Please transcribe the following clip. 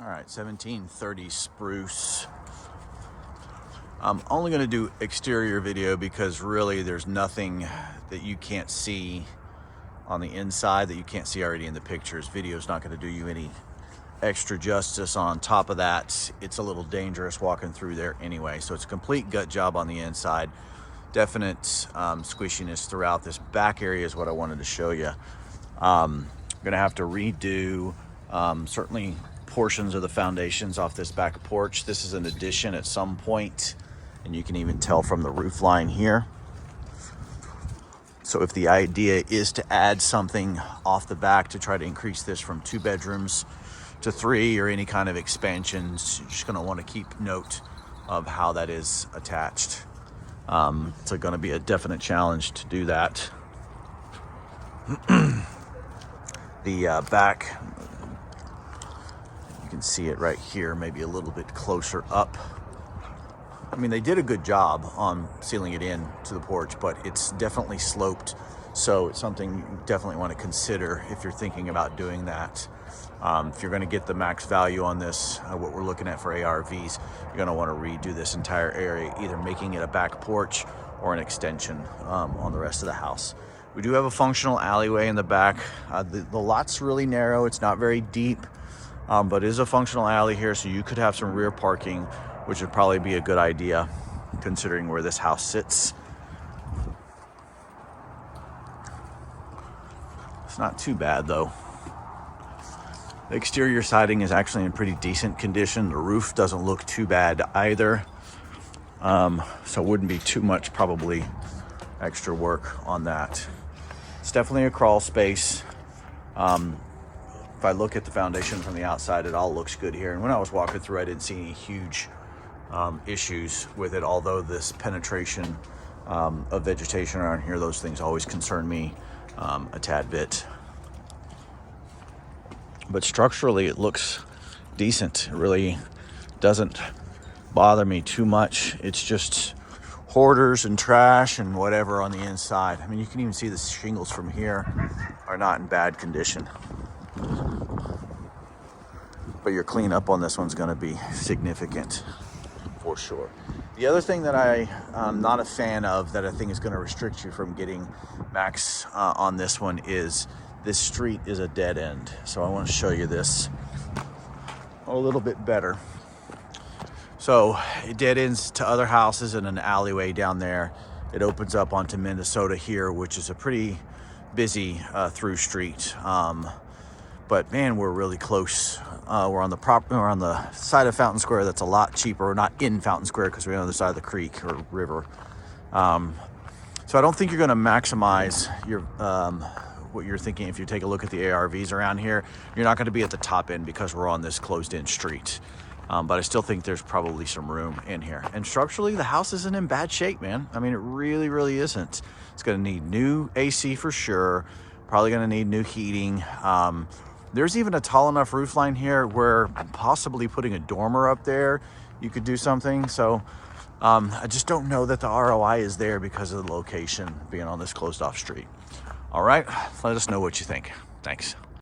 All right, 1730 Spruce. I'm only going to do exterior video because really there's nothing that you can't see on the inside that you can't see already in the pictures. Video is not going to do you any extra justice. On top of that, it's a little dangerous walking through there anyway. So it's a complete gut job on the inside. Definite squishiness throughout. This back area is what I wanted to show you. I'm going to have to redo certainly portions of the foundations off this back porch. This is an addition at some point, and you can even tell from the roof line here. So if the idea is to add something off the back to try to increase this from 2 bedrooms to 3 or any kind of expansions, you're just going to want to keep note of how that is attached. It's going to be a definite challenge to do that. The back, you can see it right here, maybe a little bit closer up. I mean, they did a good job on sealing it in to the porch, but it's definitely sloped. So it's something you definitely want to consider if you're thinking about doing that. If you're going to get the max value on this, what we're looking at for ARVs, you're going to want to redo this entire area, either making it a back porch or an extension on the rest of the house. We do have a functional alleyway in the back. The lot's really narrow. It's not very deep, but it is a functional alley here, so you could have some rear parking, which would probably be a good idea considering where this house sits. It's not too bad though. The exterior siding is actually in pretty decent condition. The roof doesn't look too bad either. So it wouldn't be too much probably extra work on that. It's definitely a crawl space. If I look at the foundation from the outside, it all looks good here. And when I was walking through, I didn't see any huge issues with it, although this penetration of vegetation around here, those things always concern me a tad bit. But structurally, it looks decent. It really doesn't bother me too much. It's just hoarders and trash and whatever on the inside. I mean, you can even see the shingles from here are not in bad condition. But your cleanup on this one's going to be significant for sure. The other thing that I'm not a fan of, that I think is going to restrict you from getting max on this one, is this street is a dead end. So I want to show you this a little bit better. So it dead ends to other houses in an alleyway down there. It opens up onto Minnesota here, which is a pretty busy through street. But man, we're really close. We're on the side of Fountain Square. That's a lot cheaper. We're not in Fountain Square because we're on the other side of the creek or river. So I don't think you're going to maximize your what you're thinking. If you take a look at the ARVs around here, you're not going to be at the top end because we're on this closed-in street. But I still think there's probably some room in here. And structurally, the house isn't in bad shape, man. I mean, it really, really isn't. It's going to need new AC for sure. Probably going to need new heating. There's even a tall enough roof line here where possibly putting a dormer up there, you could do something. So I just don't know that the ROI is there because of the location being on this closed off street. All right, let us know what you think. Thanks.